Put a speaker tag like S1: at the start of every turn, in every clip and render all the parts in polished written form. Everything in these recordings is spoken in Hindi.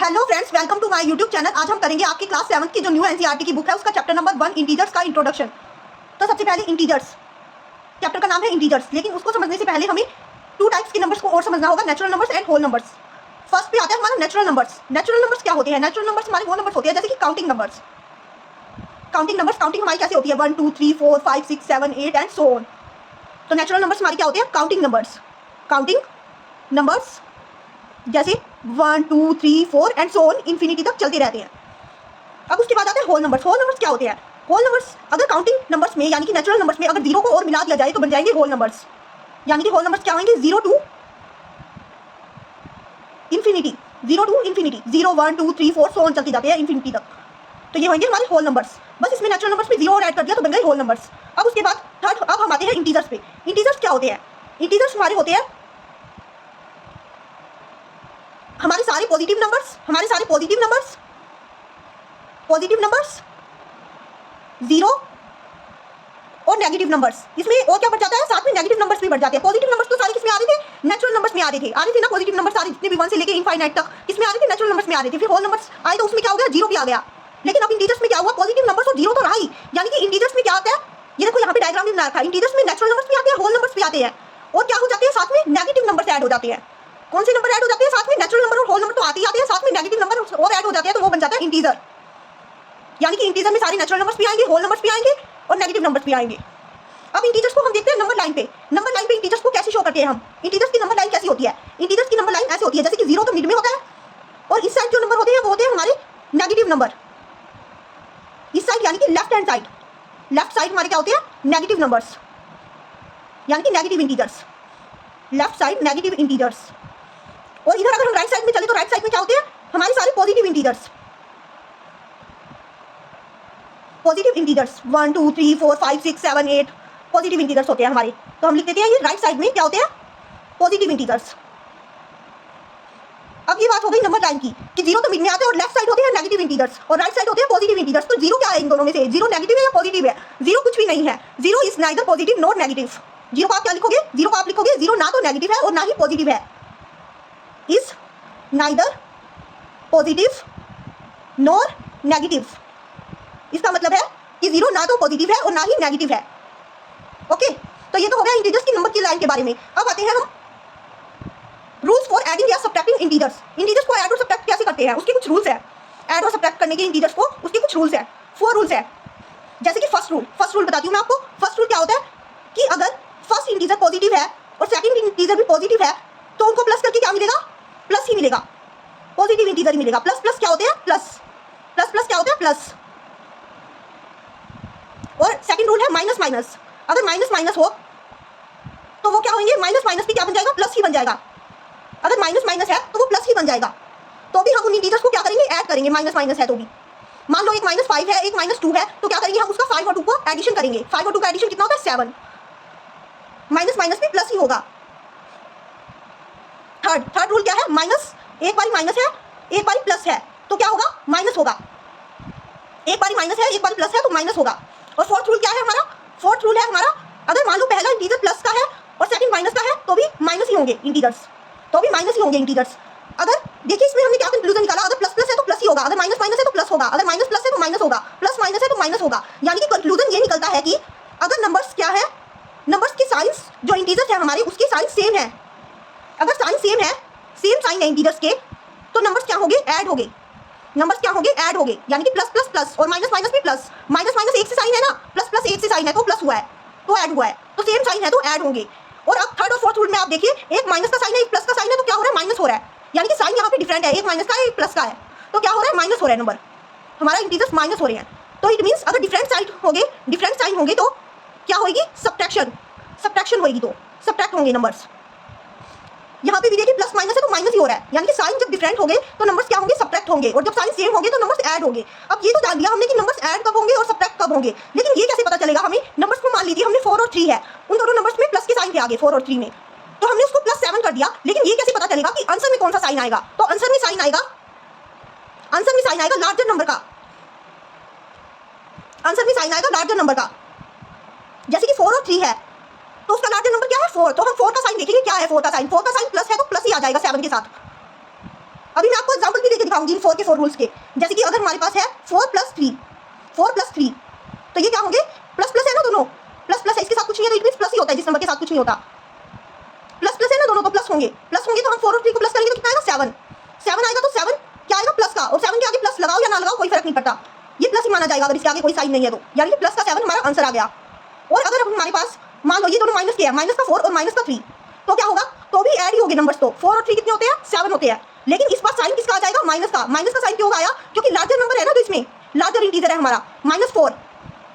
S1: Hello friends, welcome to my YouTube channel. आज हम करेंगे आपकी क्लास 7 की जो न्यू एनसीईआरटी की बुक है उसका चैप्टर नंबर 1 इंटीजर्स का इंट्रोडक्शन। तो सबसे पहले इंटीजर्स, चैप्टर का नाम है इंटीजर्स, लेकिन उसको समझने से पहले हमें टू टाइप्स के नंबर्स को और समझना होगा, natural numbers and whole numbers. First पे आता है हमारा नेचुरल नंबर्स। नेचुरल नंबर्स क्या होते हैं? नेचुरल नंबर्स हमारे वो नंबर्स होते हैं जैसे कि काउंटिंग नंबर्स। काउंटिंग हमारी कैसे होती है? 1 2 3 4 5 6 7 8 एंड सो ऑन। तो नेचुरल नंबर्स हमारे क्या होते हैं? Counting numbers. काउंटिंग नंबर्स जैसे 1 2 3 4 एंड सो ऑन इन्फिनिटी तक चलते रहते हैं। अब उसके बाद आते हैं होल नंबर्स। होल नंबर्स क्या होते हैं? होल नंबर्स अगर काउंटिंग नंबर्स में यानी कि नेचुरल नंबर्स में अगर जीरो को और मिला दिया जाए तो बन जाएंगे होल नंबर्स। यानी कि होल नंबर्स क्या होंगे? 0 to infinity, 0 to infinity, 0 1 2 3 4 so on चलती जाते हैं इन्फिनिटी तक। तो ये होंगे हमारे होल नंबर्स। बस इसमें नेचुरल नंबर्स में 0 और ऐड कर दिया तो बन गए होल नंबर्स। अब उसके बाद थर्ड, अब हम आते हैं इंटीजर्स पे। इंटीजर्स क्या होते हैं? इंटीजर्स हमारे होते हैं हमारे सारे पॉजिटिव नंबर्स, पॉजिटिव नंबर्स 0 और नेगेटिव नंबर्स। इसमें और क्या बढ़ जाता है? साथ में नेगेटिव नंबर्स भी बढ़ जाते हैं। पॉजिटिव नंबर्स तो सारे किसमें आ रहे थे? नेचुरल नंबर्स में आ रहे थे ना। पॉजिटिव नंबर सारे जितने भी 1 से लेके इनफाइनाइट तक किसमें आ रहे थे? नेचुरल नंबर्स में आ रहे थे। फिर होल नंबर्स आए तो उसमें क्या हो गया? 0 भी आ गया। लेकिन अब इंटीजर्स में क्या हुआ? पॉजिटिव नंबर्स और 0 तो रहा ही, यानी कि इंटीजर्स में क्या आता है? ये देखो यहाँ पे डायग्राम में बना रखा है। इंटीजर्स में नेचुरल नंबर्स भी आते हैं, होल नंबर्स भी आते हैं, और क्या हो जाते हैं? साथ में नेगेटिव नंबर्स ऐड हो जाते हैं। कौन से नंबर ऐड हो जाते हैं? साथ में नेचुरल नंबर और होल नंबर तो आते ही आते हैं, साथ में नेगेटिव नंबर और ऐड हो जाते हैं, तो वो बन जाता है इंटीजर। यानी कि इंटीजर में सारे नेचुरल नंबर्स भी आएंगे, होल नंबर्स भी आएंगे और नेगेटिव नंबर्स भी आएंगे। अब इंटीजर्स को हम देखते हैं नंबर लाइन पे। नंबर लाइन पे इंटीजर्स को कैसे शो करते हैं हम? इंटीजर्स की नंबर लाइन कैसी होती है? इंटीजर्स की नंबर लाइन ऐसी होती है जैसे कि 0 तो मिड में होता है, और इस साइड जो नंबर होते हैं वो होते हैं हमारे नेगेटिव नंबर। इस साइड यानी कि left hand side, left side हमारे क्या होते हैं? नेगेटिव नंबर्स, यानी कि negative integers. Left side negative integers. और इधर अगर हम राइट साइड में चले तो राइट साइड में क्या होते हैं? हमारे सारे positive integers. Positive integers 1 2 3 4 5 6 7 8 positive integers होते हैं हमारे। तो हम लिख देते हैं ये राइट साइड में क्या होते हैं? Positive integers. अब ये बात हो गई नंबर लाइन की कि 0 तो मिड में आते हैं और लेफ्ट साइड होते हैं नेगेटिव इंटीजर्स और राइट साइड होते हैं पॉजिटिव इंटीजर्स। तो 0 क्या है इन दोनों में से? 0 नेगेटिव है या पॉजिटिव है? 0 कुछ भी नहीं है। 0 is neither positive nor negative. 0 को आप क्या लिखोगे? 0 को आप लिखोगे 0 ना तो नेगेटिव है और ना ही पॉजिटिव है। Is neither positive nor negative. इसका मतलब है कि 0 ना तो पॉजिटिव है और ना ही नेगेटिव है। ओके, तो ये तो हो गया इंटीजर्स की नंबर की लाइन के बारे में। अब आते हैं हम रूल्स फॉर एडिंग या सब्ट्रैक्टिंग इंटीजर्स। इंटीजर्स को ऐड और सब्ट्रैक्ट कैसे करते हैं उसके कुछ रूल्स है। ऐड और सब्ट्रैक्ट करने के इंटीजर्स को उसके कुछ रूल्स है, 4 रूल्स है। जैसे कि फर्स्ट रूल बताती हूँ मैं आपको। फर्स्ट रूल क्या होता है कि अगर फर्स्ट इंटीजर पॉजिटिव है और सेकंड इंटीजर भी पॉजिटिव है तो उनको प्लस करके क्या मिलेगा? प्लस ही मिलेगा, पॉजिटिव इंटीजर ही मिलेगा। प्लस प्लस क्या होते हैं? प्लस प्लस प्लस क्या होता है? प्लस। और सेकंड रूल है माइनस माइनस। अगर माइनस माइनस हो तो वो क्या होंगे? माइनस माइनस भी क्या बन जाएगा? प्लस ही बन जाएगा। अगर माइनस माइनस है तो वो प्लस ही बन जाएगा। तो भी हम उन इंटीजर्स को क्या करेंगे? ऐड करेंगे। माइनस माइनस है तो भी मान लो एक -5 है, एक -2 है, तो क्या करेंगे हम? उसका 5 और 2 को एडिशन करेंगे। 5 और 2 का एडिशन कितना होता है? 7। माइनस माइनस भी प्लस ही होगा। थर्ड रूल क्या है? माइनस, एक बारी माइनस है एक बारी प्लस है तो क्या होगा? माइनस होगा। एक बारी माइनस है एक बारी प्लस है तो माइनस होगा। और फोर्थ रूल क्या है हमारा? फोर्थ रूल है हमारा, अगर मान लो पहला इंटीजर प्लस का है और सेकंड माइनस का है तो भी माइनस ही होंगे इंटीजर्स, तो भी माइनस ही होंगे इंटीजर्स। अगर देखिए इसमें हमने क्या कंक्लूजन निकाला? अगर प्लस प्लस है तो प्लस ही होगा, अगर माइनस माइनस है तो प्लस होगा, अगर माइनस प्लस है तो माइनस होगा, प्लस माइनस है तो माइनस होगा। यानी कि कंक्लूजन ये निकलता है कि अगर नंबर्स क्या है, नंबर्स की साइंस जो इंटीजर्स है हमारे उसकी साइंस सेम है। अगर साइंस सेम है, सेम साइन है इंटीजर्स के, तो नंबर्स क्या होंगे? ऐड होंगे। नंबर्स क्या होंगे? ऐड होंगे। यानी कि प्लस प्लस प्लस और माइनस माइनस भी प्लस। माइनस माइनस एक से साइन है ना, प्लस प्लस एक से साइन है तो प्लस हुआ है, तो ऐड हुआ है। तो सेम साइन है तो ऐड होंगे। और अब थर्ड और फोर्थ रूल में आप देखिए, एक माइनस का साइन है एक प्लस का साइन है तो क्या हो रहा है? माइनस हो रहा है। यानी कि साइन यहाँ पे डिफरेंट है, एक माइनस का है एक प्लस का है, तो क्या हो रहा है? माइनस हो रहा है। नंबर हमारा इंटीजर्स माइनस हो रहे हैं। तो इट मीन्स अगर डिफरेंट साइन होंगे तो क्या होगी? सब्ट्रैक्शन होगी, तो सब्ट्रैक्ट होंगे नंबर्स। यहाँ पे भी देखिए प्लस माइनस है तो माइनस ही हो रहा है। यानी कि साइन जब डिफरेंट होंगे तो नंबर्स क्या होंगे? सब्ट्रैक्ट होंगे। और जब साइन सेम होंगे तो नंबर्स ऐड होंगे। अब ये तो जान लिया हमने कि नंबर्स ऐड कब होंगे और सब्ट्रैक्ट कब होंगे, लेकिन ये कैसे पता चलेगा हमें? नंबर्स को मान लीजिए हमने 4 और 3 है, उन दोनों नंबर्स में प्लस के साइन थे आगे 4 और 3 में, तो हमने उसको +7 कर दिया। लेकिन ये कैसे पता चलेगा कि आंसर में कौन सा साइन आएगा? तो आंसर में साइन आएगा लार्जर नंबर का। आंसर में साइन आएगा लार्जर नंबर का। जैसे कि 4 और 3 है तो उसका लार्जर नंबर क्या है? 4। तो हम 4 का साइन देखेंगे क्या है? 4 का साइन प्लस है तो प्लस ही आ जाएगा 7 के साथ। अभी मैं आपको एग्जांपल भी देके दिखाऊंगी इन 4 के 4 रूल्स के। जैसे कि अगर हमारे पास है 4 + 3 तो ये क्या होंगे, प्लस प्लस है ना दोनों, प्लस प्लस है, इसके साथ कुछ नहीं है तो इट मींस प्लस ही होता है, जिस नंबर के साथ कुछ नहीं होता। प्लस प्लस है ना दोनों तो प्लस होंगे तो हम 4 और 3 को प्लस करेंगे तो कितना आएगा 7 आएगा। तो 7 क्या आएगा प्लस का, और 7 के आगे प्लस लगाओ या ना लगाओ कोई फर्क नहीं पड़ता, ये प्लस ही माना जाएगा अगर इसके आगे कोई साइन नहीं है तो, यानी कि प्लस का 7 हमारा आंसर आ गया। और अगर अब हमारे पास मान लो ये दोनों माइनस के हैं, माइनस का 4 और माइनस का 3, तो क्या होगा, तो भी ऐड ही होंगे नंबर्स, तो 4 और 3 कितने होते हैं 7 होते हैं। लेकिन इस बार साइन किसका आ जाएगा, माइनस का साइन क्यों आया, क्योंकि लार्जर नंबर है ना, तो इसमें लार्जर इंटीजर है हमारा -4,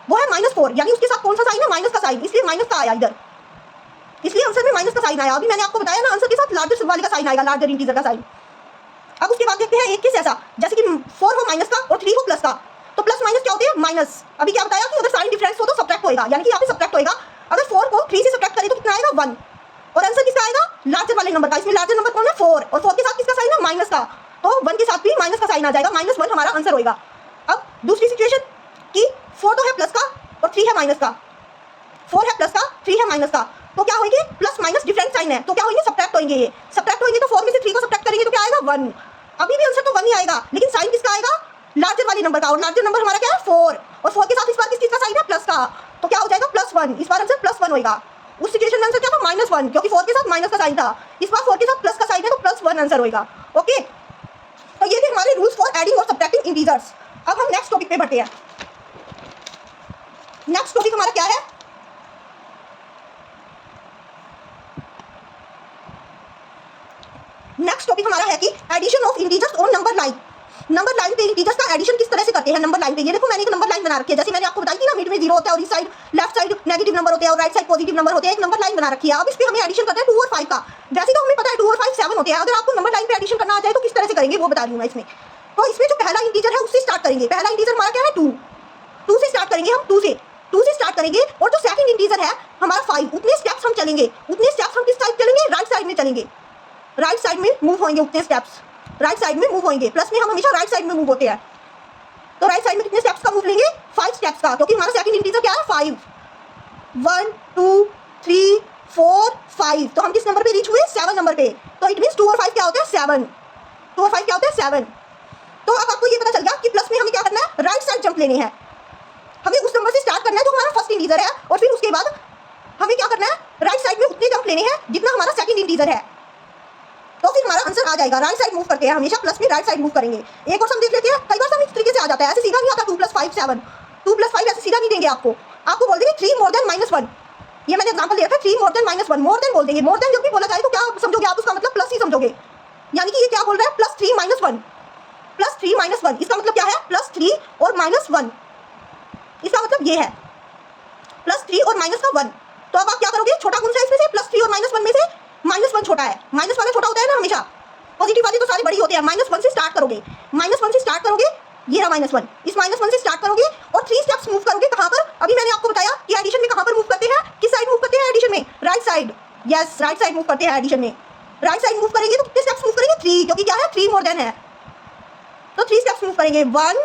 S1: वो है -4, यानी उसके साथ कौन सा साइन है, माइनस का साइन, इसलिए माइनस का आया इधर, इसलिए आंसर में माइनस का साइन आया। अभी मैंने आपको बताया ना आंसर के साथ लार्जर वाले का साइन आएगा, लार्जर इंटीजर का साइन। अब उसके बाद देखते हैं एक केस ऐसा, जैसे कि 4 हो माइनस का और 3 हो प्लस का, तो प्लस माइनस क्या होते हैं, माइनस। अभी क्या बताया कि अगर साइन डिफरेंस हो तो सब्ट्रैक्ट होएगा, यानी कि यहाँ पे सब्ट्रैक्ट होएगा। अगर 4 को 3 से सब्ट्रैक्ट करें तो कितना आएगा 1, और आंसर किसका आएगा, लार्जर वाले नंबर का। इसमें लार्जर नंबर कौन है 4, और 4 के साथ किसका साइन है, माइनस का, तो 1 के साथ भी माइनस का साइन आ जाएगा, -1 हमारा आंसर होएगा। अब दूसरी सिचुएशन कि 4 तो है प्लस का और 3 है माइनस का, 4 है प्लस का 3 है माइनस का, तो क्या होंगे, प्लस माइनस डिफरेंट साइन है, तो क्या होंगे, सब्ट्रैक्ट होंगे। ये सब्ट्रैक्ट होंगे तो 4 में से 3 को सब्ट्रैक्ट करेंगे तो क्या आएगा 1। अभी भी आंसर तो 1 ही आएगा, लेकिन साइन किसका आएगा, लार्जर वाले नंबर का, और लार्जर नंबर हमारा क्या है 4, और 4 के साथ इस बार किस चीज का साइन है, प्लस का, तो क्या हो जाएगा +1। इस बार आंसर +1 होएगा। उस सिचुएशन में आंसर क्या था, -1, क्योंकि 4 के साथ माइनस का साइन था, इस बार 4 के साथ प्लस का साइन है तो +1 आंसर होएगा। ओके, तो ये थे हमारे रूल्स फॉर एडिंग और सब्ट्रैक्टिंग इंटीजर्स। अब हम नेक्स्ट टॉपिक पे बढ़ते हैं। नेक्स्ट टॉपिक हमारा क्या है, नेक्स्ट टॉपिक हमारा है कि addition of integers on number line. Number line पे इंटीजर्स का एडिशन किस तरह से करते हैं नंबर लाइन पे। ये देखो मैंने एक नंबर लाइन बना रखी है, जैसे मैंने आपको बताई थी ना, मिड में 0 होता है और इस side left side negative number होते हैं और राइट साइड पॉजिटिव नंबर होते हैं, एक नंबर लाइन बना रखी है। अब इस पे हमें एडिशन करते हैं 2 और 5 का। वैसे तो हमें पता है 2 और 5 7 होते हैं, अगर आपको नंबर लाइन पे एडिशन करना आ जाए तो किस तरह से करेंगे वो बता रही हूँ मैं इसमें। तो इसमें जो पहला इंटीजर है उससे स्टार्ट करेंगे। पहला इंटीजर हमारा क्या है 2 से स्टार्ट करेंगे हम, 2 से स्टार्ट करेंगे। और जो सेकंड इंटीजर है हमारा 5, उतने स्टेप्स हम चलेंगे, उतने स्टेप्स हम किस साइड चलेंगे, राइट साइड में चलेंगे, राइट साइड में मूव होंगे, उतने स्टेप्स राइट साइड में मूव होंगे। प्लस में हम हमेशा राइट साइड में मूव होते हैं, तो राइट साइड में कितने स्टेप्स का मूव लेंगे, 5 स्टेप्स का, क्योंकि हमारा सेकंड इंटीजर क्या है 5। 1 2 3 4 5, तो हम किस नंबर पे रीच हुए, 7 नंबर पे। तो इट मींस 2 और 5 क्या होते हैं 7, 2 और 5 क्या होते हैं 7। तो अब आपको ये पता चल गया कि प्लस में हमें क्या करना है, राइट साइड जंप लेने हैं। हमें उस नंबर से स्टार्ट करना है जो हमारा फर्स्ट इंटीजर है, और फिर उसके बाद हमें क्या करना है, राइट साइड में उतने जंप लेने हैं जितना हमारा सेकंड इंटीजर है, तो फिर हमारा आंसर आ जाएगा। राइट साइड मूव करते हैं हमेशा, प्लस में राइट साइड मूव करेंगे। एक और सम देख लेते हैं, कई बार सम इस तरीके से आ जाता है, ऐसे सीधा नहीं आता 2 + 5 7, 2 + 5 ऐसे सीधा नहीं देंगे आपको बोल देंगे 3 more than -1। ये मैंने एग्जांपल दिया था 3 more than -1, मोर देन बोल देंगे। मोर देन जब भी बोला जाए तो क्या समझोगे आप, उसका मतलब प्लस ही समझोगे, यानी कि ये क्या बोल रहा है, +3 - 1, +3 - 1, इसका मतलब क्या है, +3 और -1, इसका मतलब ये है +3 और -1। तो अब आप क्या करोगे, छोटा कौन सा है इसमें से, +3 और -1 में से -1 छोटा है, माइनस वाला छोटा होता है ना हमेशा, पॉजिटिव वाले तो सारे बड़ी होते हैं। -1 से स्टार्ट करोगे, -1 से स्टार्ट करोगे, ये रहा -1, इस -1 से स्टार्ट करोगे और 3 स्टेप्स मूव करोगे। कहां पर, अभी मैंने आपको बताया कि एडिशन में कहां पर मूव करते हैं, किस साइड मूव करते हैं एडिशन में, right side. Yes, right side move करते हैं एडिशन में। राइट साइड मूव करेंगे तो कितने स्टेप्स मूव करेंगे, 3, क्योंकि क्या है 3 मोर देन है, तो 3 स्टेप्स मूव करेंगे, 1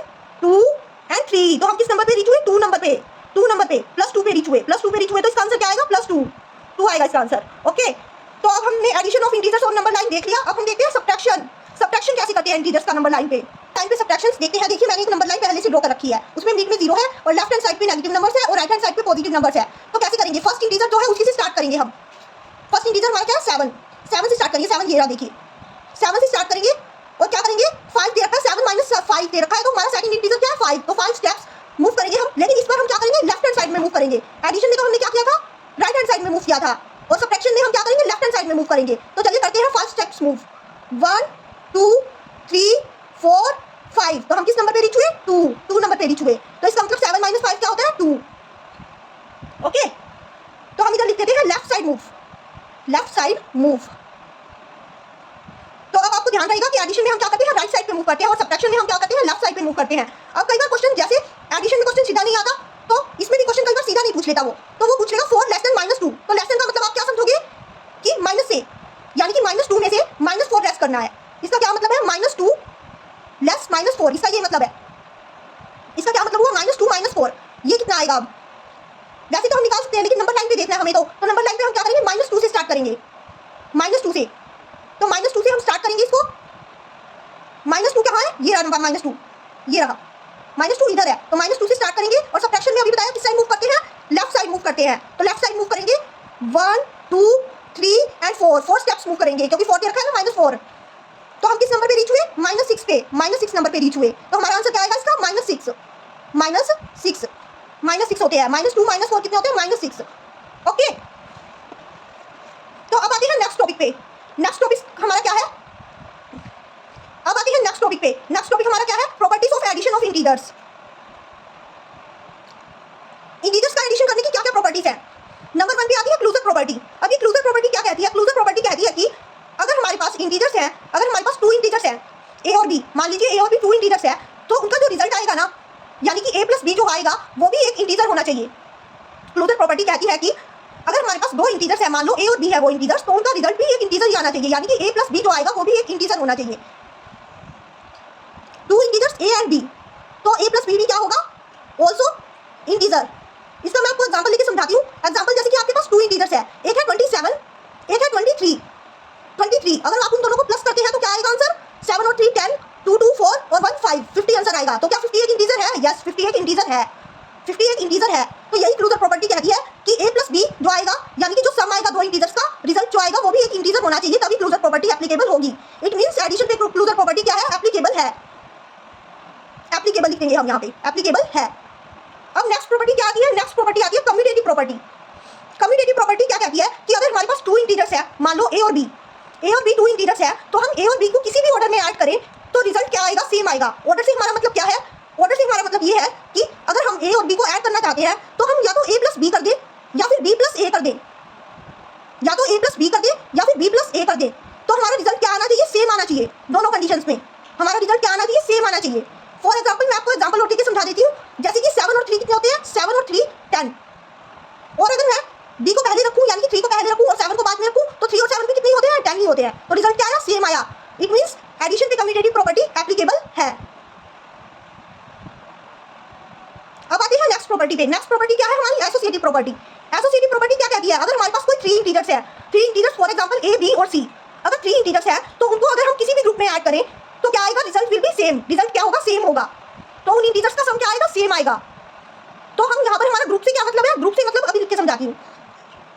S1: 2 एंड 3। तो हम किस नंबर पे रीच हुए, 2 नंबर पे, +2 पे रीच हुए, तो इसका आंसर क्या आएगा, +2 आएगा इसका आंसर। ओके, तो अब हमने एडिशन ऑफ इंटीजर्स और नंबर लाइन देख लिया। अब हम देखते हैं सब्ट्रैक्शन कैसे करते हैं इंटीजर्स का नंबर लाइन पे। सब्ट्रैक्शंस देखते हैं। देखिए मैंने एक नंबर लाइन पहले से ड्रॉ कर रखी है, उसमें मिड में 0 है और लेफ्ट हैंड साइड पे नेगेटिव नंबर्स है और राइट हैंड साइड पे पॉजिटिव नंबर्स है। तो कैसे करेंगे, फर्स्ट इंटीजर जो है उसी से स्टार्ट करेंगे हम। फर्स्ट इंटीजर हमारा क्या है 7 से स्टार्ट करेंगे, 7 ये रहा, देखिए 7 से स्टार्ट करेंगे और क्या करेंगे, 5 दे रखा है, 7 - 5 दे रखा है, तो हमारा सेकंड इंटीजर क्या है 5, तो 5 स्टेप्स मूव करेंगे हम। लेकिन इस बार हम क्या करेंगे, लेफ्ट हैंड साइड में मूव करेंगे। एडिशन में तो हमने क्या किया था, राइट हैंड साइड में मूव किया था, और सब्ट्रैक्शन में हम क्या करेंगे, लेफ्ट हैंड साइड में मूव करेंगे। तो चलिए करते हैं 5 स्टेप्स मूव, 1 2 3 4 5। तो हम किस नंबर पे रीच हुए, 2 नंबर पे रीच हुए, तो इसका मतलब 7 - 5 क्या होता है 2। ओके, तो हम इधर लिख देते हैं लेफ्ट साइड मूव। तो अब आपको ध्यान रहेगा कि एडिशन में हम क्या करते हैं, राइट साइड पे मूव करते हैं, और सब्ट्रैक्शन में हम क्या करते हैं, लेफ्ट साइड पे मूव करते हैं। अब कई बार क्वेश्चन, जैसे एडिशन में क्वेश्चन सीधा नहीं आता, तो इसमें भी क्वेश्चन कई बार सीधा नहीं पूछ लेता वो, तो वो पूछ लेगा 4 लेस देन -2। तो लेस देन का मतलब आप क्या समझोगे कि माइनस से, यानी कि -2 में से -4 लेस करना है। इसका क्या मतलब है, -2 लेस -4, इसका ये मतलब है। इसका क्या मतलब हुआ, -2 -4, ये कितना आएगा। अब वैसे तो हम निकाल सकते हैं, लेकिन नंबर लाइन पे देखना है हमें, तो नंबर लाइन पे हम क्या करेंगे, -2 से स्टार्ट करेंगे, -2 से। तो -2 से हम स्टार्ट करेंगे इसको, -2 कहाँ है, ये रहा -2, ये रहा -2 इधर है, तो -2 से स्टार्ट करेंगे और सब्ट्रैक्शन में अभी बताया किस साइड मूव करते हैं, लेफ्ट साइड मूव करते हैं, तो लेफ्ट साइड मूव करेंगे 1 2 3 एंड 4 स्टेप्स मूव करेंगे, क्योंकि 4 रखा है ना -4। तो हम किस नंबर पे रीच हुए, -6 पे, -6 नंबर पे रीच हुए, तो हमारा आंसर क्या आएगा इसका, -6 -6 होते हैं, -2 -4 कितने होते हैं, -6। ओके, तो अब आते हैं नेक्स्ट टॉपिक पे। नेक्स्ट टॉपिक हमारा क्या है, अब आते हैं नेक्स्ट टॉपिक पे। नेक्स्ट टॉपिक हमारा क्या है, properties of addition of integers. Integers का एडिशन करने की क्या क्या प्रॉपर्टीज है। नंबर 1 पे आती है क्लोजर प्रॉपर्टी। अब ये क्लोजर प्रॉपर्टी क्या कहती है, क्लोजर प्रॉपर्टी कहती है कि अगर हमारे पास इंटीजर्स हैं, अगर हमारे पास 2 इंटीजर्स हैं ए और बी, मान लीजिए ए और बी 2 इंटीजर्स है, तो उनका जो रिजल्ट आएगा ना, यानी कि a + b जो आएगा वो भी एक इंटीजर होना चाहिए। क्लोजर प्रॉपर्टी कहती है कि अगर हमारे पास 2 इंटीजर्स है, मान लो a और b है वो इंटीजर्स, तो उनका रिजल्ट भी एक इंटीजर ही आना चाहिए, यानी कि a + b जो आएगा वो भी एक इंटीजर होना चाहिए। 2 इंटीजर्स a एंड b, तो a + b भी क्या होगा, ऑल्सो इंटीजर। इसका मैं आपको एग्जांपल लेके समझाती हूँ। एग्जांपल जैसे कि आपके पास 2 इंटीजर्स है, एक है 27, एक है 23। अगर आप उन दोनों को प्लस करते हैं तो क्या आएगा आंसर, 7 और 3 10, 2 2 4 और 1 5, 50 आंसर आएगा। तो क्या 50 एक इंटीजर है, यस 50 एक इंटीजर है, 50 एक इंटीजर है। तो यही क्लोजर प्रॉपर्टी कहती है कि a + b जो आएगा, यानी कि जो सम आएगा 2 इंटीजर्स का, रिजल्ट जो आएगा वो भी एक इंटीजर होना चाहिए, तभी क्लोजर प्रॉपर्टी एप्लीकेबल होगी। इट मींस एडिशन पे क्लोजर प्रॉपर्टी क्या है, एप्लीकेबल है। एप्लीकेबल लिखेंगे हम यहाँ पे, एप्लीकेबल है। अब नेक्स्ट प्रॉपर्टी क्या आती है, नेक्स्ट प्रॉपर्टी आती है कम्यूटेटिव प्रॉपर्टी। कम्यूटेटिव प्रॉपर्टी क्या कहती है कि अगर हमारे पास 2 इंटीजर्स है, मान लो a और b 2 इंटीजर्स है, तो हम a और b को किसी भी ऑर्डर में ऐड करें तो रिजल्ट क्या आएगा, सेम आएगा। ऑर्डर से हमारा मतलब क्या है, ऑर्डर से हमारा मतलब ये है कि अगर हम a और b को ऐड करना चाहते हैं तो हम या तो a + b कर दें या फिर b + a कर दें, या तो a + b कर दें या फिर b + a कर दें, तो हमारा रिजल्ट क्या आना चाहिए, सेम आना चाहिए। दोनों कंडीशंस में हमारा रिजल्ट क्या आना चाहिए, सेम आना चाहिए। फॉर एग्जाम्पल मैं आपको एग्जाम्पल और के समझा देती हूँ, जैसे कि 7 और 3 कितने होते हैं, 7 और 3 10। और अगर मैं b को पहले रखूं, यानी कि 3 को पहले रखूं और 7 को बाद में रखूं, तो 3 और 7 भी कितने होते हैं, 10 ही होते हैं। तो रिजल्ट क्या आया, सेम आया। इट मींस एडिशन पे कम्यूटेटिव प्रॉपर्टी एप्लीकेबल है। अब आते हैं नेक्स्ट प्रॉपर्टी पे। नेक्स्ट प्रॉपर्टी क्या है हमारी, एसोसिएटिव प्रॉपर्टी। एसोसिएटिव प्रॉपर्टी क्या कहती है, अगर हमारे पास कोई 3 इंटीजर्स है, 3 integers for example a b और c, अगर 3 इंटीजर्स है तो उनको अगर हम किसी भी ग्रुप में ऐड करें तो क्या आएगा, result will be same. Result क्या होगा, सेम होगा। तो उन इंटीजर्स का सम क्या आएगा, सेम आएगा। तो हम यहाँ पर हमारा ग्रुप से क्या मतलब है, ग्रुप से मतलब अभी लिख के समझाती हूँ।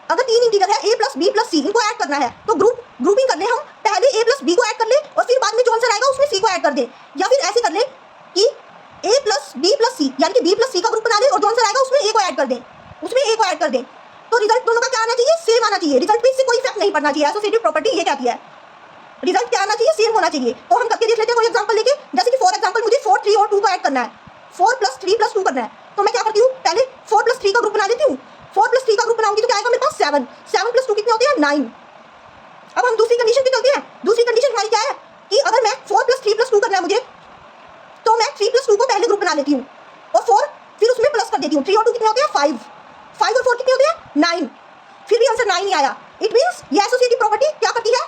S1: अगर 3 इंटीजर है a + b + c, इनको ऐड करना है तो ग्रुपिंग कर ले, हम पहले a + b को ऐड कर ले और फिर बाद में जो आंसर आएगा उसमें c को ऐड कर दे, या फिर ऐसे कर ले कि a + b + c, यानी कि b + c का ग्रुप बना ले और जो आंसर आएगा उसमें a को ऐड कर दे, उसमें a को ऐड कर दे, तो रिजल्ट दोनों का क्या आना चाहिए, सेम आना चाहिए। रिजल्ट पे इससे कोई इफेक्ट नहीं पड़ना चाहिए। एसोसिएटिव प्रॉपर्टी ये कहती है रिजल्ट क्या आना चाहिए, सेम होना चाहिए। तो हम करके देख लेते हैं कोई एग्जांपल लेके, जैसे कि फॉर एग्जांपल मुझे 4 3 और 2 को ऐड करना है, 4 + 3 + 2 करना है, तो मैं क्या करती हूँ, पहले 4 + 3 का ग्रुप बना लेती हूँ। 4 + 3 का ग्रुप बनाऊंगी तो क्या आएगा मेरे पास, 7 + 2 कितने होते हैं, 9। अब हम दूसरी कंडीशन पे चलते हैं। दूसरी कंडीशन हमारी क्या है कि अगर मैं 4 + 3 + 2 करना है मुझे, तो मैं 3 + 2 को पहले ग्रुप बना लेती हूँ और 4 फिर उसमें प्लस कर देती हूँ। 3 और 2 कितने होते हैं, 5 और 4 कितने होते हैं, 9। फिर भी आंसर 9 ही आया। इट मींस ये एसोसिएटिव प्रॉपर्टी क्या करती है,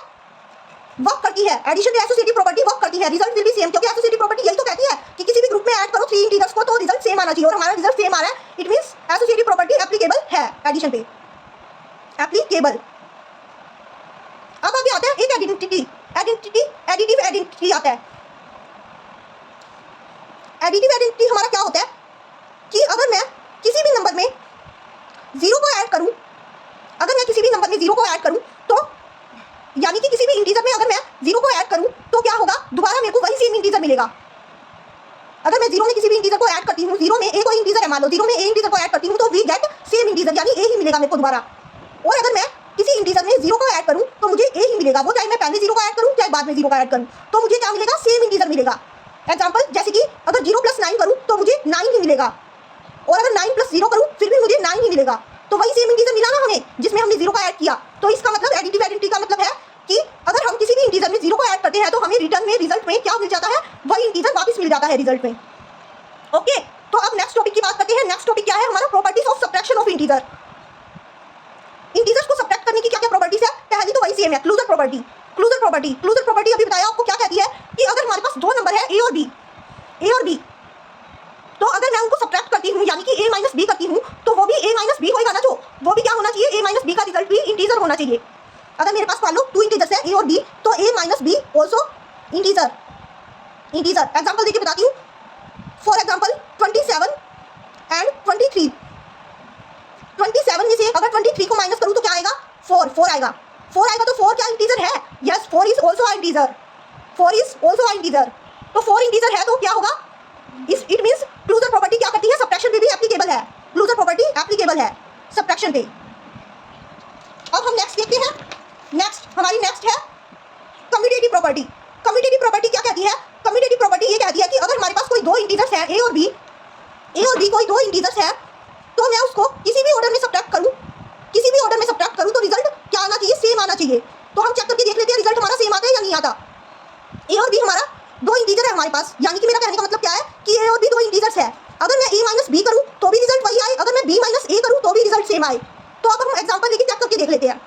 S1: वर्क करती है। एडिशन में एसोसिएटिव प्रॉपर्टी वर्क करती है, रिजल्ट विल बी सेम, क्योंकि एसोसिएटिव प्रॉपर्टी यही तो कहती है कि किसी भी ग्रुप में ऐड करो 3 इंटीजर्स को तो रिजल्ट सेम आना चाहिए, और हमारा रिजल्ट सेम आ रहा है। It means associative property applicable है एडिशन पे, एप्लीकेबल। अब आगे आता है एक एडिटिव आइडेंटिटी आता है। एडिटिव आइडेंटिटी हमारा क्या होता है कि अगर मैं किसी भी नंबर में 0 को ऐड करूं, अगर मैं किसी भी नंबर में 0 को ऐड करूं, तो यानी कि किसी भी इंटीजर में अगर मैं 0 को ऐड करूं तो क्या होगा, दोबारा मेरे को वही सेम इंटीजर मिलेगा। अगर मैं 0 में किसी भी इंटीजर को ऐड करती हूं, 0 में a कोई इंटीजर है, मान लो 0 में a इंटीजर को ऐड करती हूं, तो वी गेट सेम इंटीजर, यानी a ही मिलेगा मेरे को दोबारा। और अगर मैं किसी इंटीजर में 0 को ऐड करूं तो मुझे a ही मिलेगा, वो चाहे मैं पहले 0 को ऐड करूं चाहे बाद में 0 को ऐड करूं, तो मुझे क्या मिलेगा, सेम इंटीजर मिलेगा। एग्जाम्पल जैसे कि अगर 0 + 9 करूं तो मुझे 9 ही मिलेगा, और अगर 9 + 0 करूं फिर भी मुझे 9 ही मिलेगा। तो वही सेम इंटीजर मिला ना हमें जिसमें हमने 0 को ऐड किया। तो इसका मतलब एडिटिव आइडेंटिटी का मतलब है कि अगर हम किसी भी इंटीजर में 0 को ऐड करते हैं तो हमें रिटर्न में रिजल्ट में क्या मिल जाता है, वही इंटीजर वापस मिल जाता है रिजल्ट में। ओके, तो अब नेक्स्ट टॉपिक की बात करते हैं। नेक्स्ट टॉपिक क्या है हमारा, properties of subtraction of integer. Integers को सब्ट्रैक्ट करने की क्या क्या प्रॉपर्टीज है, पहली तो वही सेम है, क्लोजर प्रॉपर्टी। क्लोजर प्रॉपर्टी अभी बताया आपको क्या कहती है कि अगर हमारे पास 2 नंबर है a और b, तो अगर मैं उनको सब्ट्रैक्ट करती हूँ यानी कि a - b करती हूँ, तो वो भी a - b होगा ना, जो वो भी क्या होना चाहिए, a - b का रिजल्ट भी इंटीजर होना चाहिए। अगर मेरे पास मान लो 2 इंटीजर्स है a और b, तो a - b also integer. Integer. Example देके बताती हूँ। For example 27 and 23। 27 में से अगर 23 को माइनस करूँ तो क्या आएगा? 4 आएगा। 4 आएगा तो 4 क्या इंटीजर है? Yes, 4 is also a integer. 4 is also a integer. तो 4 इंटीजर है तो क्या होगा? इट मीन्स क्लोजर प्रॉपर्टी क्या करती है? सब्ट्रैक्शन पे भी एप्लीकेबल है। क्लोजर प्रॉपर्टी एप्लीकेबल है सब्ट्रैक्शन पे। अब हम नेक्स्ट देखते हैं। हमारी नेक्स्ट है कम्यूटेटिव प्रॉपर्टी। कम्यूटेटिव प्रॉपर्टी क्या कहती है? कम्यूटेटिव प्रॉपर्टी ये कहती है कि अगर हमारे पास कोई दो इंटीजर्स हैं, ए और बी कोई दो इंटीजर्स हैं, तो मैं उसको किसी भी ऑर्डर में सब्ट्रैक्ट करूं तो रिजल्ट क्या आना चाहिए? सेम आना चाहिए। तो हम चेक करके देख लेते हैं रिजल्ट हमारा सेम आता है या नहीं आता। ए और बी हमारा दो इंटीजर है हमारे पास, यानी कि मेरा कहने का मतलब क्या है कि ए और बी दो इंटीजर्स है। अगर मैं ए माइनस बी करूं तो भी रिजल्ट वही आए, अगर मैं बी माइनस ए करूं तो भी रिजल्ट सेम आए। तो अब हम एग्जांपल लेके चेक करके देख लेते हैं।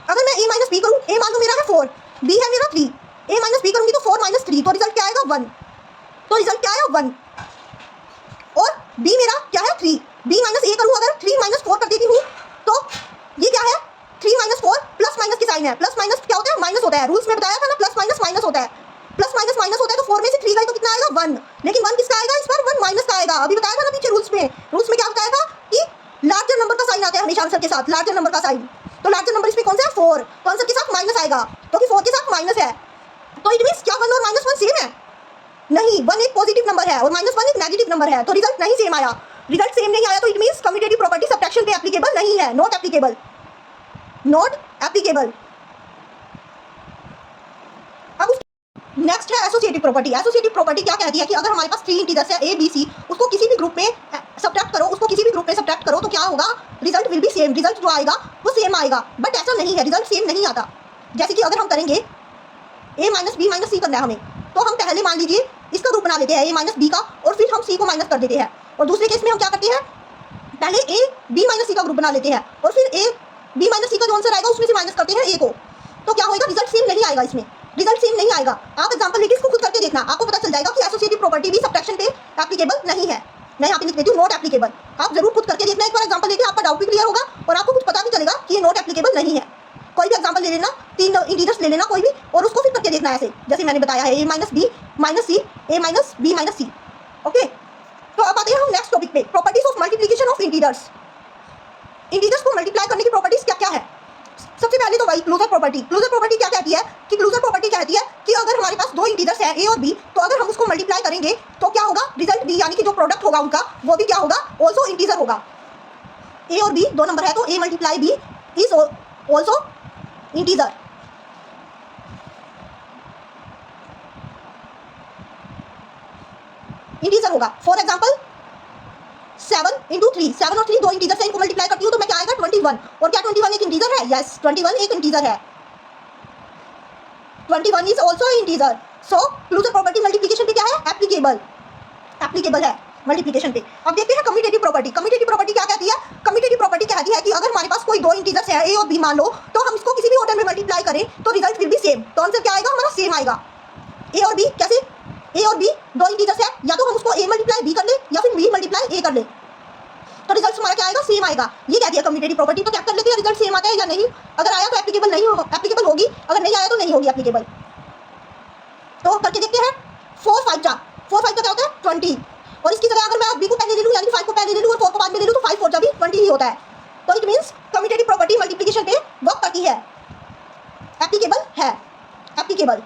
S1: अगर मैं ए माइनस बी करूं, ए मान लो मेरा है 4, बी है मेरा 3, ए माइनस बी करूंगी तो 4 माइनस 3, तो रिजल्ट क्या आएगा? 1। तो रिजल्ट क्या आया? 1। और बी मेरा क्या है? 3, बी माइनस ए करूं अगर 3 माइनस 4 कर देती हूँ तो ये क्या है? 3 माइनस 4 प्लस माइनस की साइन है। प्लस माइनस क्या होता है? माइनस होता है। रूल्स में बताया था ना, प्लस माइनस माइनस होता है। प्लस माइनस माइनस होता है तो 4 में से 3 गई तो कितना आएगा? 1। लेकिन 1 किसका आएगा? इस बार 1 माइनस का आएगा। अभी बताया था ना पीछे रूल्स में क्या बताया था कि लार्जर नंबर का साइन आता है हमेशा आंसर के साथ, लार्जर नंबर का साइन। तो लार्जर नंबर इसमें कौन सा है? 4। तो आंसर के साथ माइनस आएगा, क्योंकि 4 के साथ माइनस है। तो इट मींस क्या 1 और -1 सेम है? नहीं, 1 एक पॉजिटिव नंबर है और -1 एक नेगेटिव नंबर है, तो रिजल्ट नहीं सेम आया। रिजल्ट सेम नहीं आया तो it means commutative property subtraction पे एप्लीकेबल नहीं है, नॉट एप्लीकेबल। अब नेक्स्ट है एसोसिएटिव प्रॉपर्टी। एसोसिएटिव प्रॉपर्टी क्या कहती है कि अगर हमारे पास 3 इंटीजर्स है ए बी सी, उसको किसी भी ग्रुप में सब्ट्रैक्ट करो तो क्या होगा? Result will be same. Result जो आएगा वो सेम आएगा। बट ऐसा नहीं है, रिजल्ट सेम नहीं आता। जैसे कि अगर हम करेंगे ए माइनस बी माइनस सी करना है हमें, तो हम पहले मान लीजिए इसका ग्रुप बना लेते हैं ए माइनस बी का, और फिर हम सी को माइनस कर देते हैं। और दूसरे केस में हम क्या करते हैं? पहले ए बी माइनस सी का ग्रुप बना लेते हैं और फिर ए बी माइनस सी का जो आंसर आएगा उसमें से माइनस करते हैं ए को। तो क्या होगा? रिजल्ट सेम नहीं आएगा। इसमें रिजल्ट सेम नहीं आएगा। आप एग्जांपल लेके इसको खुद करके देखना, आपको पता चल जाएगा कि एसोसिएटिव प्रॉपर्टी भी सब्ट्रैक्शन पे एप्लीकेबल नहीं है। मैं यहाँ पे लिख देती हूँ नॉट एप्लीकेबल। आप जरूर खुद करके देखना एक बार एग्जांपल लेके, आपका डाउट भी क्लियर होगा और आपको कुछ पता भी चलेगा कि ये नॉट एप्लीकेबल नहीं है। कोई भी एग्जांपल ले लेना, 3 इंटीजर्स ले लेना कोई भी, और उसको फिर करके देखना ऐसे जैसे मैंने बताया है, ए माइनस बी माइनस सी, ए माइनस बी माइनस सी। ओके, तो अब आते हैं हम नेक्स्ट टॉपिक पे, properties of multiplication of integers. Integers को मल्टीप्लाई करने की प्रॉपर्टीज क्या क्या है? सबसे पहले तो वही क्लोजर प्रॉपर्टी। क्लोजर प्रॉपर्टी क्या कहती है कि क्लोजर प्रॉपर्टी कहती है कि अगर हमारे पास दो इंटीजर्स हैं ए और बी, तो अगर हम उसको मल्टीप्लाई करेंगे तो क्या होगा? रिजल्ट बी यानी कि जो प्रोडक्ट होगा उनका वो भी क्या होगा? ऑल्सो इंटीजर होगा। ए और बी दो नंबर है तो a multiply b is also integer. Integer होगा। फॉर एग्जांपल 7 इंटू 3, 7 और 3 दो इंटीजर से इनको मल्टीप्लाई करती हूँ तो मैं क्या आएगा? 21। और क्या 21 एक इंटीजर है? यस, 21 एक इंटीजर है। 21 is also integer. So closure property multiplication पे क्या है? एप्लीकेबल है मल्टीप्लिकेशन पे। अब देखते हैं कम्यूटेटिव प्रॉपर्टी। कम्यूटेटिव प्रॉपर्टी क्या कहती है? कम्यूटेटिव प्रॉपर्टी कहती है कि अगर हमारे पास कोई दो इंटीजर्स है ए और बी मान लो, तो हम इसको किसी भी ऑर्डर में मल्टीप्लाई करें तो रिजल्ट विल बी सेम। तो आंसर क्या आएगा? हमारा सेम आएगा। ए और बी कैसे? ए और बी दो इंटीजर्स है, या तो हम उसको ए मल्टीप्लाई बी कर ले या फिर बी मल्टीप्लाई ए कर ले, तो रिजल्ट हमारा क्या आएगा? सेम आएगा। ये कहती है कम्यूटेटिव प्रॉपर्टी। तो क्या कर लेते हैं रिजल्ट सेम आता है या नहीं? अगर आया तो एप्लीकेबल नहीं हो, एप्लीकेबल होगी, अगर नहीं आया तो नहीं होगी एप्लीकेबल। तो करके देखते हैं। 4 5 जा, 4 5 का क्या होता है? 20। और इसकी जगह अगर मैं बी को पहले ले लूँ यानी 5 को पहले ले लूँ और 4 को बाद में ले लूँ तो 5 4 जा भी 20 ही होता है। तो it means commutative property multiplication पे वर्क करती है, एप्लीकेबल है, एप्लीकेबल।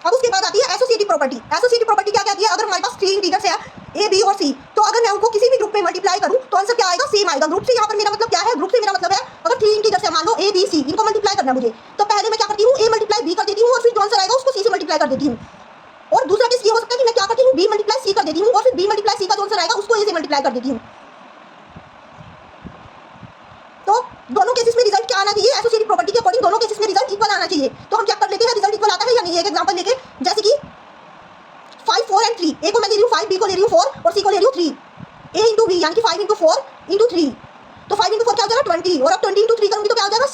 S1: अब उसके बाद आती है एसोसिएटिव प्रॉपर्टी। एसोसिएटिव प्रॉपर्टी क्या कहती है? अगर हमारे पास 3 इंटीजर्स है ए बी और सी, तो अगर मैं उनको किसी भी ग्रुप में मल्टीप्लाई करूं तो आंसर क्या आएगा? सेम आएगा। ग्रुप से यहाँ पर मेरा मतलब क्या है? ग्रुप से मेरा मतलब है अगर 3 इंटीजर्स है मान लो ए बी सी, इनको मल्टीप्लाई करना मुझे, तो पहले मैं क्या करती हूँ? ए मल्टीप्लाई बी कर देती हूँ और फिर जो आंसर आएगा उसको सी से मल्टीप्लाई कर देती हूँ। और दूसरा केस ये हो सकता है कि मैं क्या करती हूँ? बी मल्टीप्लाई सी कर देती हूँ और फिर बी मल्टीप्लाई सी का जो आंसर आएगा उसको ए से मल्टीप्लाई कर देती हूँ। तो दोनों केसेस में रिजल्ट क्या आना चाहिए? एसोसिएटिव प्रॉपर्टी के अकॉर्डिंग दोनों केसेस में रिजल्ट इक्वल आना चाहिए। तो हम चेक कर लेते हैं रिजल्ट इक्वल आता है या नहीं। एक एग्जांपल लेके, जैसे कि 5 4 एंड 3, ए को मैं ले रही हूँ 5, बी को ले रही हूँ 4 और सी को ले रही हूँ 3। ए इंटू बी यानी कि 5 इंटू 4 इंटू 3, तो 5 इंटू 4 क्या हो जाएगा? 20। और अब 20 इंटू 3 करूँगी तो क्या हो जाएगा?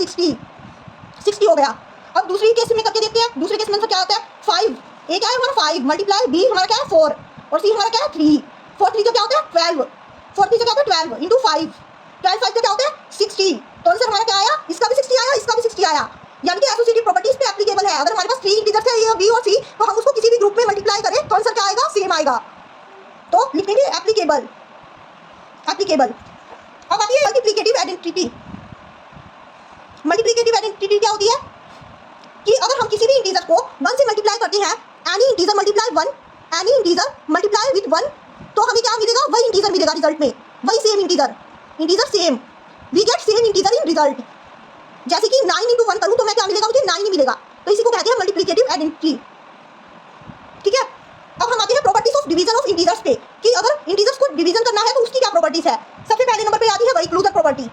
S1: 60 हो गया। अब दूसरी केस में करके देखते हैं। दूसरे केस में क्या होता है? 5, ए क्या है हमारा? 5 मल्टीप्लाई बी हमारा क्या है? 4 और सी हमारा क्या है? 3। 4 3 का क्या होता है? 12। 4 3 का क्या होता है? 12 इंटू 5, 12 5 का क्या होता है? 60। तो आंसर हमारा क्या आया? इसका भी 60 आया, इसका भी 60 आया। यानी कि एसोसिएटिव प्रॉपर्टीज पे एप्लीकेबल है। अगर हमारे पास 3 इंटीजर्स है ए, बी और सी, तो हम उसको किसी भी ग्रुप में मल्टीप्लाई करें तो आंसर क्या आएगा? सेम आएगा। तो लिखेंगे एप्लीकेबल। एप्लीकेबल। अब आती है मल्टीप्लिकेटिव आइडेंटिटी। मल्टीप्लिकेटिव आइडेंटिटी क्या होती है कि अगर हम किसी भी इंटीजर को 1 से मल्टीप्लाई करते हैं, any integer multiply 1, any integer multiply with 1, तो हमें क्या मिलेगा? वही इंटीजर मिलेगा रिजल्ट में, वही same integer. Integer same, we get same integer in result. जैसे कि 9 × 1 करूं तो मैं क्या मिलेगा? मुझे 9 ही मिलेगा। तो इसी को कहते हैं मल्टीप्लिकेटिव आइडेंटिटी। ठीक है, अब हम आते हैं properties of division of integers पे कि अगर इंटीजर्स को डिवीजन करना है तो उसकी क्या प्रॉपर्टीज है। सबसे पहले नंबर पे आती है वही क्लोजर प्रॉपर्टी।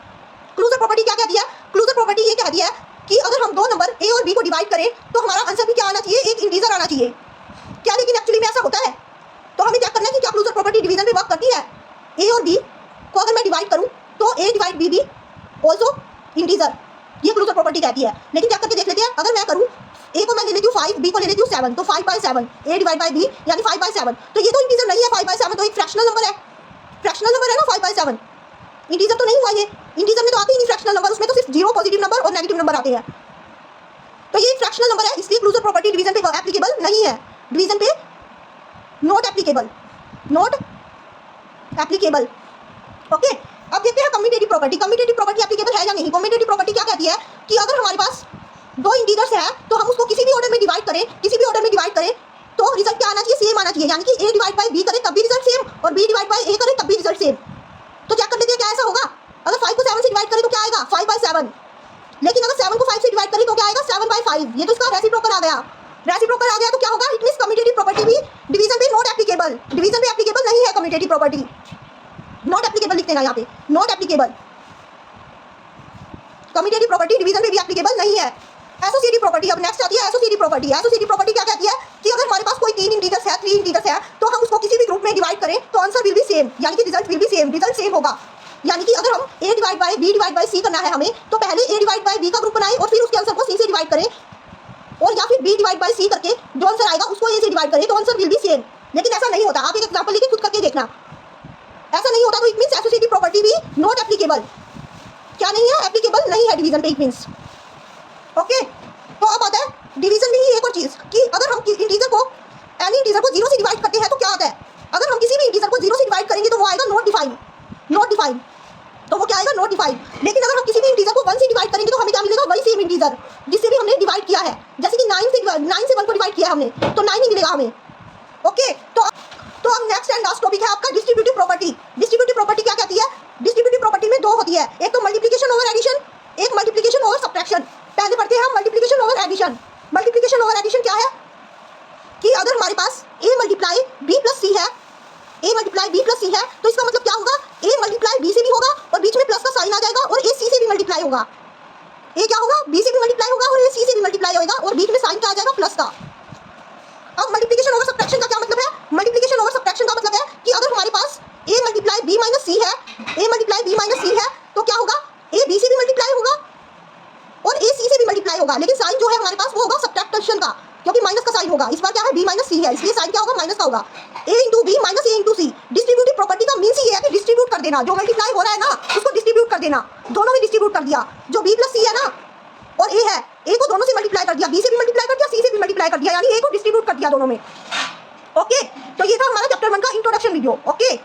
S1: क्लोजर प्रॉपर्टी क्या कहती है? क्लोजर प्रॉपर्टी ये कहती है कि अगर हम दो नंबर ए और बी को डिवाइड करें तो हमारा आंसर भी क्या आना चाहिए? एक इंटीजर आना चाहिए। क्या लेकिन एक्चुअली में ऐसा होता है? तो हमें चेक करना है कि क्या क्लोजर प्रॉपर्टी डिवीजन में वर्क करती है। ए और बी को अगर मैं डिवाइड करूं तो ए डिवाइड बी ऑल्सो इंटीजर, ये क्लोजर प्रॉपर्टी कहती है। लेकिन चेक करके देख लेते हैं। अगर मैं करूं ए को मैं ले लेती हूँ 5, बी को ले लेती हूँ 7, तो 5/7 ए डिवाइड बाई बी यानी 5/7। तो ये तो इंटीजर नहीं है। 5/7 तो एक फ्रैक्शनल नंबर है। फ्रैक्शनल नंबर है ना 5/7, इंटीजर तो नहीं हुआ। ये इंटीजर में तो आते ही नहीं फ्रैक्शनल नंबर, उसमें तो सिर्फ 0 पॉजिटिव नंबर और नेगेटिव नंबर आते हैं। तो ये फ्रैक्शनल नंबर है, इसलिए क्लोजर प्रॉपर्टी डिवीजन पे एप्लीकेबल नहीं है। डिवीजन पे not applicable, not applicable. Okay, अब देखते हैं commutative property. Commutative property applicable है या नहीं। कम्यूटेटिव प्रॉपर्टी क्या कहती है कि अगर हमारे पास दो इंटीजर्स है तो हम उसको किसी भी ऑर्डर में डिवाइड करें, किसी भी ऑर्डर में डिवाइड करें तो रिजल्ट क्या आना चाहिए? सेम आना चाहिए। यानी कि ए डिवाइड बाई बी करें तब भी रिजल्ट सेम और बी डिवाइड बाई ए करें तब भी रिजल्ट सेम। तो चेक कर लेते हैं क्या ऐसा होगा। अगर 5 को 7 से डिवाइड करें तो क्या आएगा? 5/7। लेकिन अगर 7 को 5 से डिवाइड करें तो क्या आएगा? 7/5। ये तो इसका रेसिप्रोकल आ गया। रेसिप्रोकल आ गया तो क्या होगा? इट मींस कम्यूटेटिव प्रॉपर्टी भी डिवीजन पे नॉट एप्लीकेबल। डिवीजन पे एप्लीकेबल नहीं है कम्यूटेटिव प्रॉपर्टी। नॉट एप्लीकेबल लिखते हैं यहाँ पे, not applicable. Commutative property division में भी एप्लीकेबल नहीं है। एसोसिएटिव प्रॉपर्टी, अब नेक्स्ट आती है एसोसिएटिव प्रॉपर्टी। एसोसिएटिव प्रॉपर्टी क्या कहती है कि अगर हमारे पास कोई 3 इंटीजर्स है, 3 इंटीजर्स है, तो हम उसको किसी भी ग्रुप में डिवाइड करें तो आंसर विल बी सेम, यानी कि result will be same, result same होगा। यानी कि अगर हम a divide by b divide by c करना है हमें, तो पहले ए डिवाइड बाई बी का ग्रुप बनाएं और फिर उसके आंसर को सी से डिवाइड करें, और या फिर बी डिवाइड बाई सी करके जो आंसर आएगा उसको ए से डिवाइड करें तो आंसर विल बी सेम। लेकिन ऐसा नहीं होता। आप एक एग्जांपल लेके खुद करके देखना, ऐसा नहीं होता। तो इट मींस एसोसिएटिव प्रॉपर्टी भी नॉट एप्लीकेबल। क्या नहीं है? एप्लीकेबल नहीं है डिवीजन पे, इट मींस। ओके, तो अब आता है डिवीजन में ही एक और चीज कि अगर हम इंटीजर को, एनी इंटीजर को 0 से डिवाइड करते हैं तो क्या आता है? अगर हम किसी भी इंटीजर को 0 से डिवाइड करेंगे तो वो आएगा नॉट डिफाइंड। नॉट डिफाइंड, तो वो क्या आएगा? Not defined. लेकिन अगर हम किसी भी इंटीजर को 1 से डिवाइड करेंगे तो हमें क्या मिलेगा? वही सेम इंटीजर जिससे भी हमने डिवाइड किया है। जैसे कि 9 से 1 को डिवाइड किया है हमने, तो 9 ही मिलेगा हमें। ओके, तो अब नेक्स्ट एंड लास्ट टॉपिक है आपका डिस्ट्रीब्यूटिव प्रॉपर्टी। डिस्ट्रीब्यूटिव प्रॉपर्टी क्या कहती है? डिस्ट्रीब्यूटिव प्रॉपर्टी में 2 होती है, एक तो मल्टीप्लिकेशन ओवर एडिशन, एक मल्टीप्लिकेशन ओवर सब्ट्रैक्शन। पहले पढ़ते हैं हम multiplication over addition. Multiplication over addition क्या है कि अगर हमारे पास a multiply b plus C है, a multiply b plus C है, तो इसका मतलब क्या होगा? a मल्टीप्लाई b से भी होगा और बीच में प्लस का साइन आ जाएगा और a c से भी मल्टीप्लाई होगा। a क्या होगा? b से भी मल्टीप्लाई होगा और a c से भी मल्टीप्लाई होगा और बीच में साइन क्या आ जाएगा? प्लस का। अब मल्टीप्लिकेशन ओवर सब्ट्रैक्शन का क्या मतलब है? मल्टीप्लिकेशन ओवर सब्ट्रैक्शन का मतलब है कि अगर हमारे पास a मल्टीप्लाई b माइनस सी है, a मल्टीप्लाई b माइनस सी है, तो क्या होगा? a b से भी मल्टीप्लाई होगा और a c से भी मल्टीप्लाई होगा। लेकिन साइन जो है हमारे पास वो होगा सब्ट्रैक्शन का, क्योंकि माइनस का साइन होगा। इस बार क्या है? b माइनस सी है, इसलिए साइन क्या होगा? माइनस का होगा। a into B minus a into C. Distributive property का मीन्स ये है कि डिस्ट्रीब्यूट कर देना। जो मल्टीप्लाई हो रहा है ना उसको डिस्ट्रीब्यूट कर देना। दोनों में डिस्ट्रीब्यूट कर दिया। जो b प्लस सी है ना और a है, a को दोनों से मल्टीप्लाई कर दिया, b से भी मल्टीप्लाई कर दिया, c से भी मल्टीप्लाई कर दिया, यानी a को डिस्ट्रीब्यूट कर दिया दोनों में। ओके, तो ये था हमारा चैप्टर 1 का इंट्रोडक्शन वीडियो। ओके।